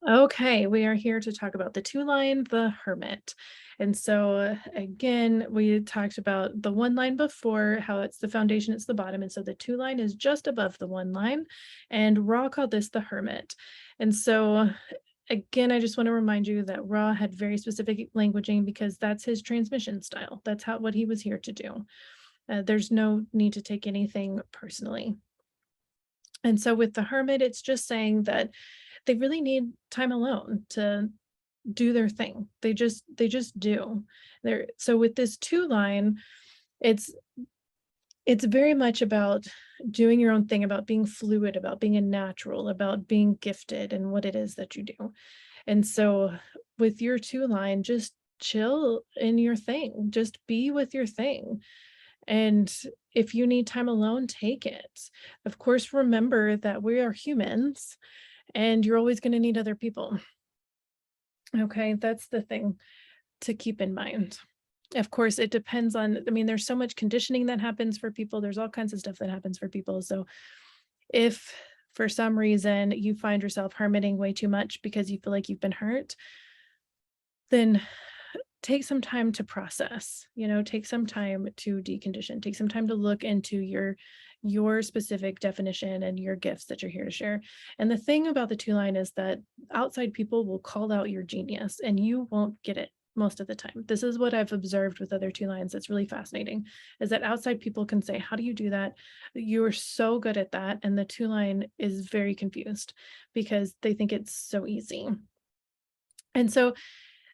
Okay, we are here to talk about the two line, the hermit. And so, again, we talked about the one line before, how it's the foundation, it's the bottom. And so the two line is just above the one line. And Ra called this the hermit. And so, again, I just want to remind you that Ra had very specific languaging because that's his transmission style. That's how what he was here to do. There's no need to take anything personally. And so with the hermit, it's just saying that they really need time alone to do their thing. They just do. They're so with this two line, it's it's very much about doing your own thing, about being fluid, about being a natural, about being gifted and what it is that you do. And so with your two line, just chill in your thing. Just be with your thing. And if you need time alone, take it. Of course, remember that we are humans and you're always going to need other people. Okay, that's the thing to keep in mind. Of course, it depends on, I mean, there's so much conditioning that happens for people. There's all kinds of stuff that happens for people. So if for some reason you find yourself hermiting way too much because you feel like you've been hurt, then take some time to process, take some time to decondition, take some time to look into your specific definition and your gifts that you're here to share. And the thing about the two line is that outside people will call out your genius and you won't get it most of the time. This is what I've observed with other two lines that's really fascinating, is that outside people can say, how do you do that? You're so good at that. And the two line is very confused because they think it's so easy. And so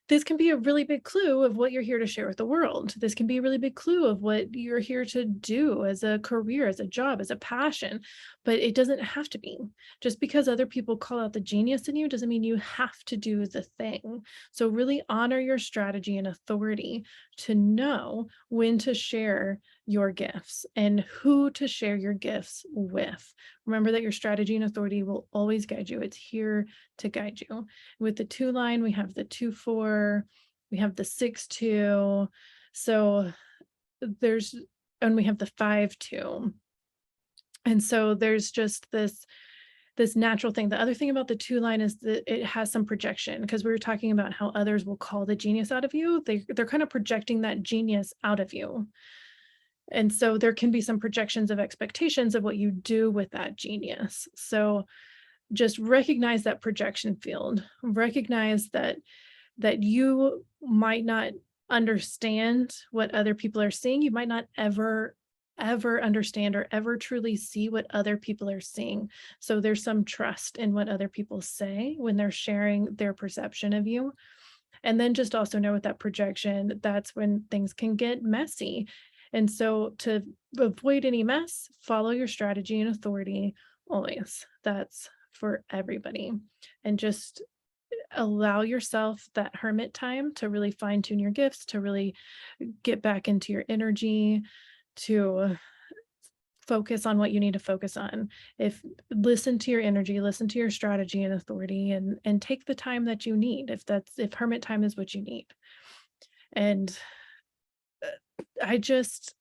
this can be a really big clue of what you're here to share with the world. This can be a really big clue of what you're here to do as a career, as a job, as a passion, but it doesn't have to be. Just because other people call out the genius in you doesn't mean you have to do the thing. So really honor your strategy and authority to know when to share your gifts and who to share your gifts with. Remember that your strategy and authority will always guide you. It's here to guide you. With the two line, we have the 2-4, we have the 6-2. So there's, and we have the 5-2. And so there's just this natural thing. The other thing about the two line is that it has some projection, because we were talking about how others will call the genius out of you. They're kind of projecting that genius out of you. And so there can be some projections of expectations of what you do with that genius. So just recognize that projection field. Recognize that you might not understand what other people are seeing. You might not ever understand or ever truly see what other people are seeing. So there's some trust in what other people say when they're sharing their perception of you. And then just also know with that projection, that's when things can get messy. And so to avoid any mess, follow your strategy and authority always. That's for everybody. And just allow yourself that hermit time to really fine tune your gifts, to really get back into your energy, to focus on what you need to focus on. If listen to your energy, listen to your strategy and authority, and take the time that you need if hermit time is what you need. And I just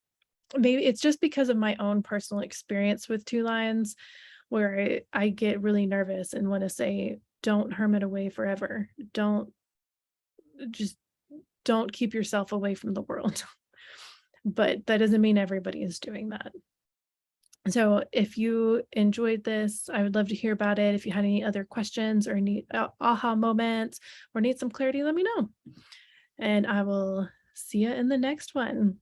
maybe it's just because of my own personal experience with two lines where I get really nervous and want to say, don't hermit away forever. Just don't keep yourself away from the world. But that doesn't mean everybody is doing that. So if you enjoyed this, I would love to hear about it. If you had any other questions or need aha moments or need some clarity, let me know. And I will see you in the next one.